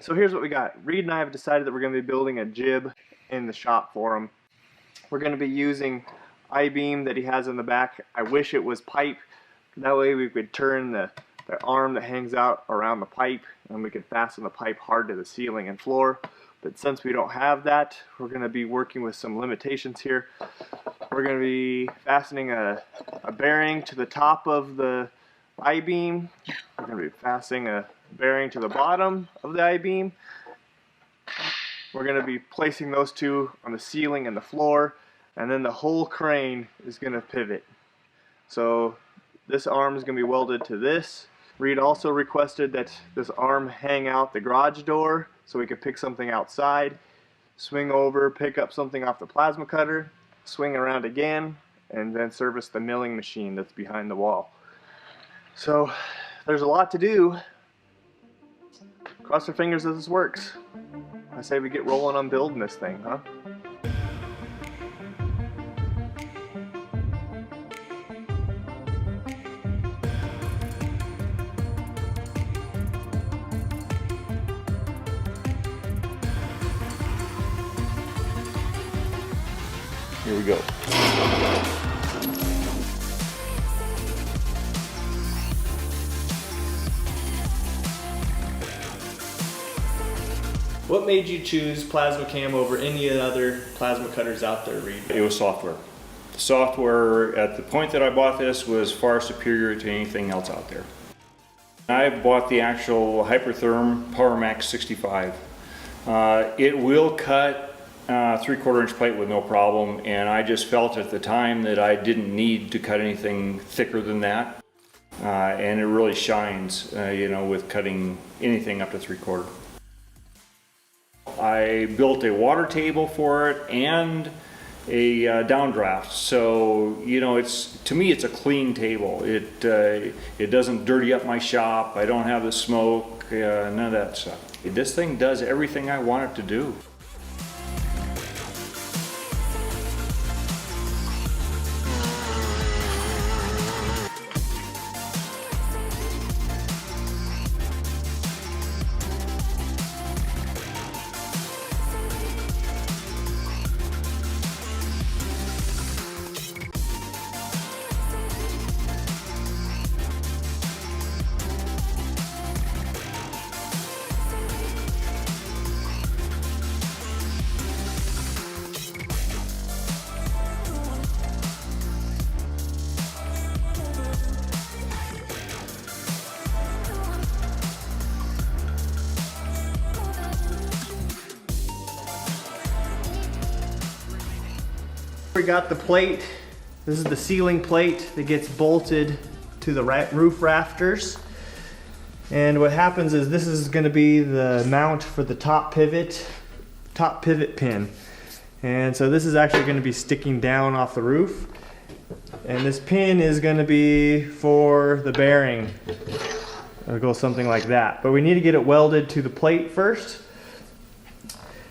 So here's what we got. Reed and I have decided that we're going to be building a jib in the shop for him. We're going to be using I-beam that he has in the back. I wish it was pipe. That way we could turn the arm that hangs out around the pipe, and we could fasten the pipe hard to the ceiling and floor. But since we don't have that, we're going to be working with some limitations here. We're going to be fastening a bearing to the top of the I-beam. We're going to be fastening a bearing to the bottom of the I-beam. We're going to be placing those two on the ceiling and the floor, and then the whole crane is going to pivot. So this arm is going to be welded to this. Reed also requested that this arm hang out the garage door so we could pick something outside, swing over, pick up something off the plasma cutter, swing around again, and then service the milling machine that's behind the wall. So there's a lot to do. Cross our fingers that this works. I say we get rolling on building this thing, huh? Here we go. What made you choose Plasma Cam over any other plasma cutters out there, Reed? It was software. The software at the point that I bought this was far superior to anything else out there. I bought the actual Hypertherm PowerMax 65. It will cut 3/4 inch plate with no problem, and I just felt at the time that I didn't need to cut anything thicker than that. And it really shines, you know, with cutting anything up to 3/4. I built a water table for it and a downdraft, so you know, to me it's a clean table. It doesn't dirty up my shop. I don't have the smoke, none of that stuff. This thing does everything I want it to do. We got the plate. This is the ceiling plate that gets bolted to the roof rafters. And what happens is this is going to be the mount for the top pivot pin. And so this is actually going to be sticking down off the roof. And this pin is going to be for the bearing. It'll go something like that. But we need to get it welded to the plate first.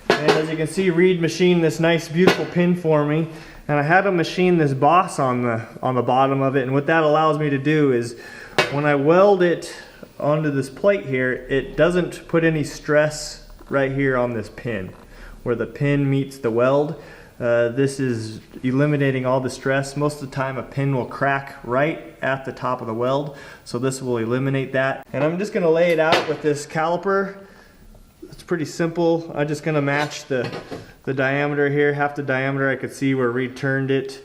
And as you can see, Reed machined this nice beautiful pin for me. And I had him machine this boss on the bottom of it, and what that allows me to do is when I weld it onto this plate here, it doesn't put any stress right here on this pin where the pin meets the weld. This is eliminating all the stress. Most of the time a pin will crack right at the top of the weld, so this will eliminate that. And I'm just going to lay it out with this caliper. It's pretty simple. I'm just going to match the diameter here, half the diameter. I could see where Reed turned it.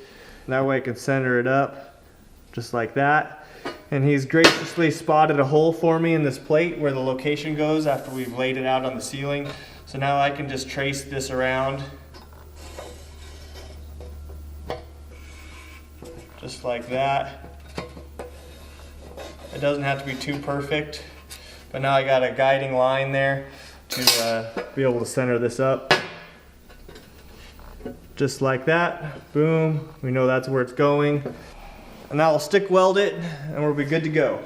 That way I can center it up just like that. And he's graciously spotted a hole for me in this plate where the location goes after we've laid it out on the ceiling. So now I can just trace this around just like that. It doesn't have to be too perfect, but now I got a guiding line there to be able to center this up. Just like that, boom, we know that's where it's going. And now I'll stick weld it and we'll be good to go.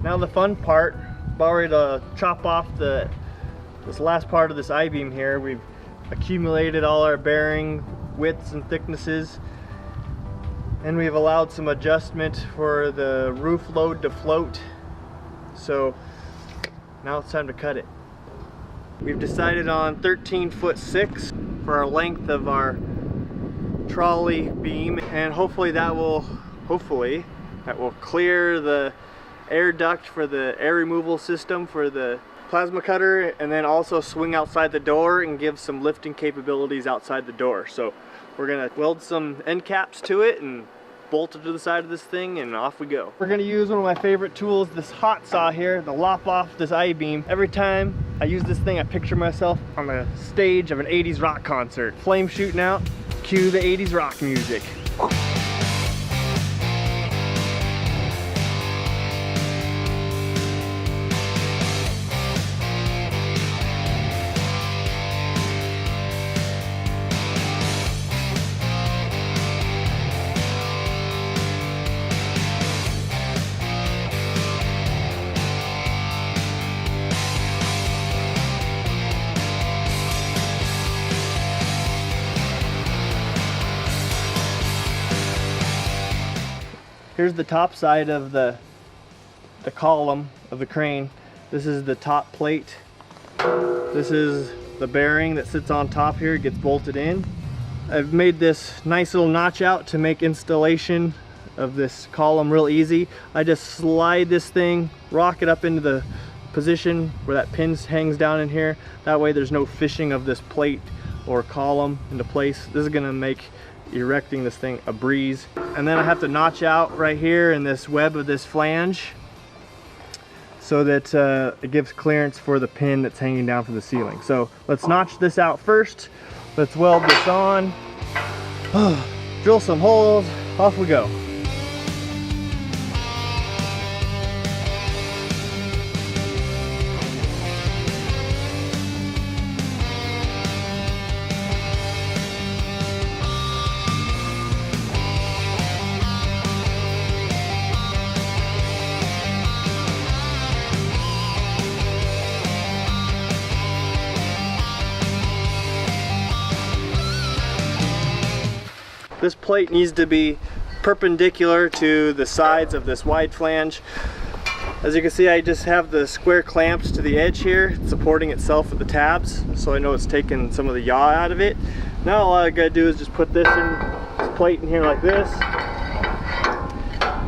Now the fun part, about ready to chop off this last part of this I-beam here. We've accumulated all our bearing widths and thicknesses, and we've allowed some adjustment for the roof load to float. So now it's time to cut it. We've decided on 13'6" for our length of our trolley beam, and hopefully that will clear the air duct for the air removal system for the plasma cutter, and then also swing outside the door and give some lifting capabilities outside the door. So we're gonna weld some end caps to it and bolt it to the side of this thing, and off we go. We're gonna use one of my favorite tools, this hot saw here, to lop off this I-beam. Every time I use this thing, I picture myself on the stage of an 80s rock concert. Flame shooting out, cue the 80s rock music. Here's the top side of the column of the crane. This is the top plate. This is the bearing that sits on top here. It gets bolted in. I've made this nice little notch out to make installation of this column real easy. I just slide this thing, rock it up into the position where that pin hangs down in here. That way there's no fishing of this plate or column into place. This is gonna make erecting this thing a breeze. And then I have to notch out right here in this web of this flange so that it gives clearance for the pin that's hanging down from the ceiling. So let's notch this out first. Let's weld this on. Drill some holes, off we go. This plate needs to be perpendicular to the sides of this wide flange. As you can see, I just have the square clamps to the edge here, supporting itself with the tabs, so I know it's taking some of the yaw out of it. Now all I gotta do is just put this plate in here like this,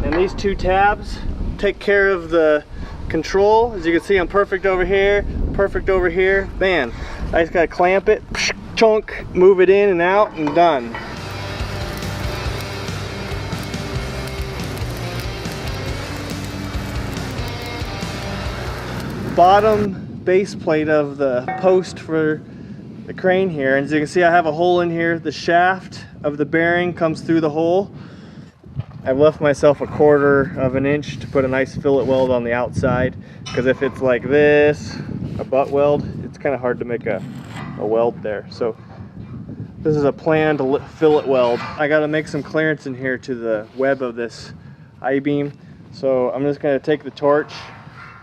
and these two tabs take care of the control. As you can see, I'm perfect over here, perfect over here. Man, I just gotta clamp it, chunk, move it in and out, and done. Bottom base plate of the post for the crane here, and as you can see, I have a hole in here. The shaft of the bearing comes through the hole. I've left myself a 1/4 of an inch to put a nice fillet weld on the outside, because if it's like this, a butt weld, it's kind of hard to make a weld there. So this is a planned fillet weld. I got to make some clearance in here to the web of this I-beam, so I'm just going to take the torch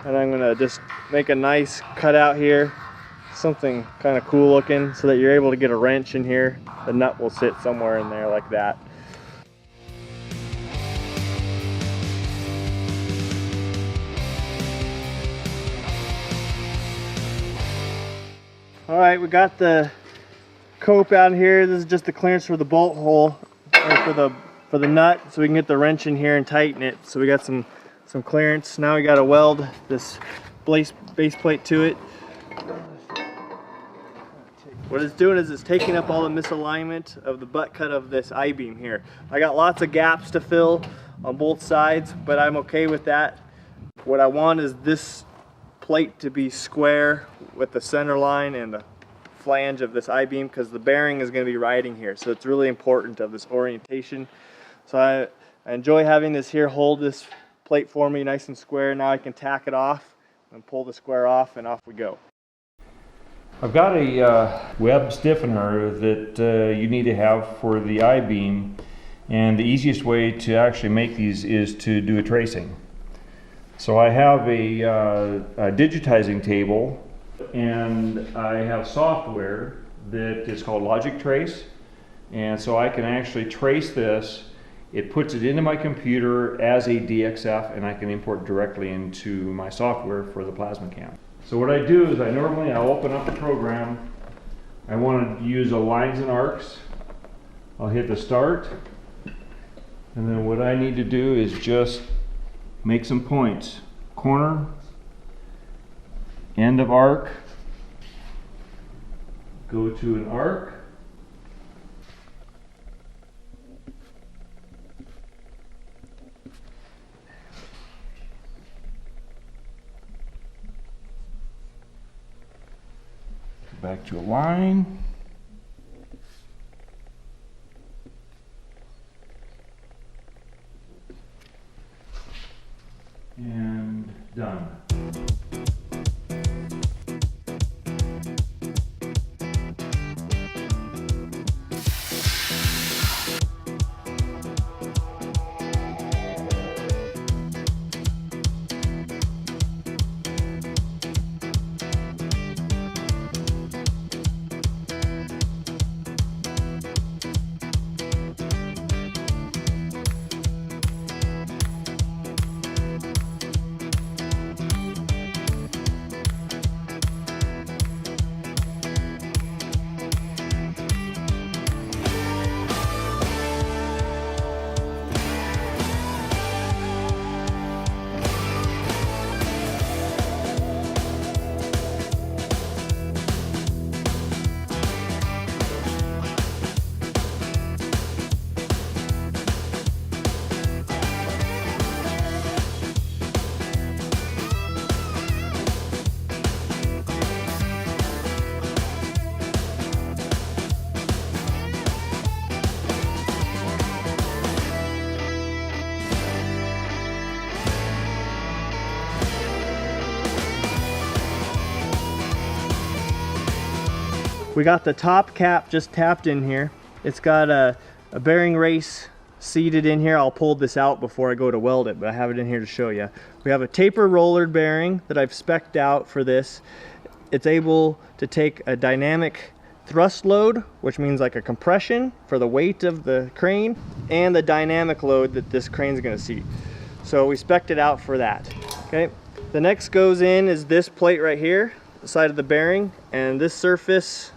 and I'm gonna just make a nice cutout here, something kind of cool looking, so that you're able to get a wrench in here. The nut will sit somewhere in there like that. All right, we got the cope out here. This is just the clearance for the bolt hole, or for the nut, so we can get the wrench in here and tighten it. So we got some clearance. Now we got to weld this base plate to it. What it's doing is it's taking up all the misalignment of the butt cut of this I-beam here. I got lots of gaps to fill on both sides, but I'm okay with that. What I want is this plate to be square with the center line and the flange of this I-beam, because the bearing is going to be riding here, so it's really important of this orientation. So I enjoy having this here hold this plate for me nice and square. Now I can tack it off and pull the square off, and off we go. I've got a web stiffener that you need to have for the I-beam, and the easiest way to actually make these is to do a tracing. So I have a digitizing table, and I have software that is called Logic Trace, and so I can actually trace this. It puts it into my computer as a DXF, and I can import directly into my software for the plasma cam. So what I do is I'll open up the program. I want to use a lines and arcs. I'll hit the start, and then what I need to do is just make some points. Corner, end of arc, go to an arc, back to a line, and done. We got the top cap just tapped in here. It's got a bearing race seated in here. I'll pull this out before I go to weld it, but I have it in here to show you. We have a taper rollered bearing that I've spec'd out for this. It's able to take a dynamic thrust load, which means like a compression for the weight of the crane, and the dynamic load that this crane's gonna see. So we spec'd it out for that, okay? The next goes in is this plate right here, the side of the bearing, and this surface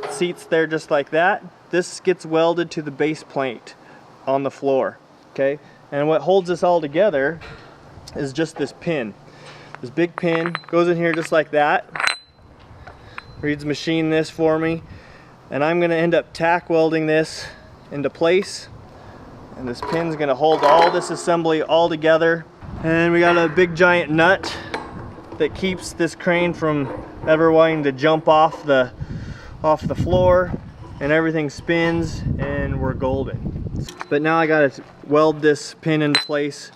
seats there just like that. This gets welded to the base plate on the floor, okay? And what holds this all together is just this pin. This big pin goes in here just like that. Reed's machined this for me, and I'm gonna end up tack welding this into place, and this pin's gonna hold all this assembly all together. And we got a big giant nut that keeps this crane from ever wanting to jump off the floor, and everything spins and we're golden. But now I gotta weld this pin into place,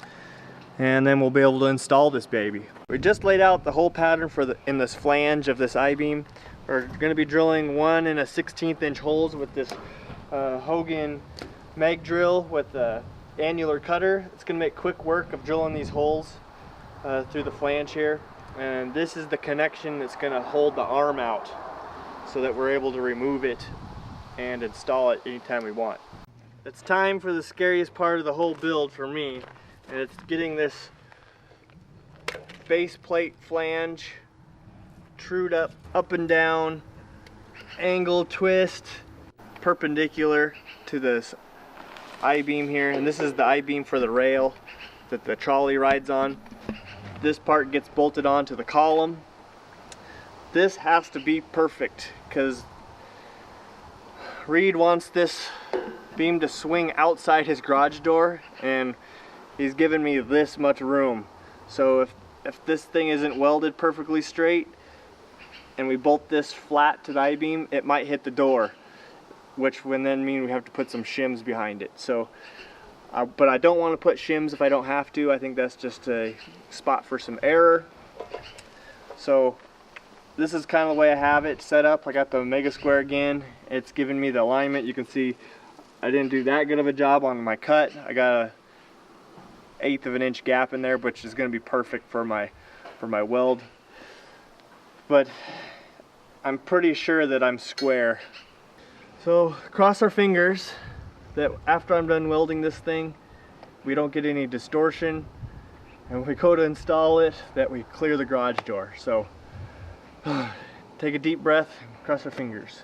and then we'll be able to install this baby. We just laid out the whole pattern for in this flange of this I-beam. We're gonna be drilling 1 1/16 inch holes with this Hogan mag drill with a annular cutter. It's gonna make quick work of drilling these holes through the flange here. And this is the connection that's gonna hold the arm out so that we're able to remove it and install it anytime we want. It's time for the scariest part of the whole build for me, and it's getting this base plate flange trued up and down, angle twist, perpendicular to this I-beam here. And this is the I-beam for the rail that the trolley rides on. This part gets bolted onto the column. This has to be perfect because Reed wants this beam to swing outside his garage door, and he's given me this much room. So if this thing isn't welded perfectly straight and we bolt this flat to the I-beam, it might hit the door, which would then mean we have to put some shims behind it. So but I don't want to put shims if I don't have to. I think that's just a spot for some error. So this is kind of the way I have it set up. I got the Mega Square again. It's giving me the alignment. You can see I didn't do that good of a job on my cut. I gotta 1/8 of an inch gap in there, which is going to be perfect for my weld. But I'm pretty sure that I'm square. So cross our fingers that after I'm done welding this thing, we don't get any distortion, and when we go to install it, that we clear the garage door. So take a deep breath, cross our fingers.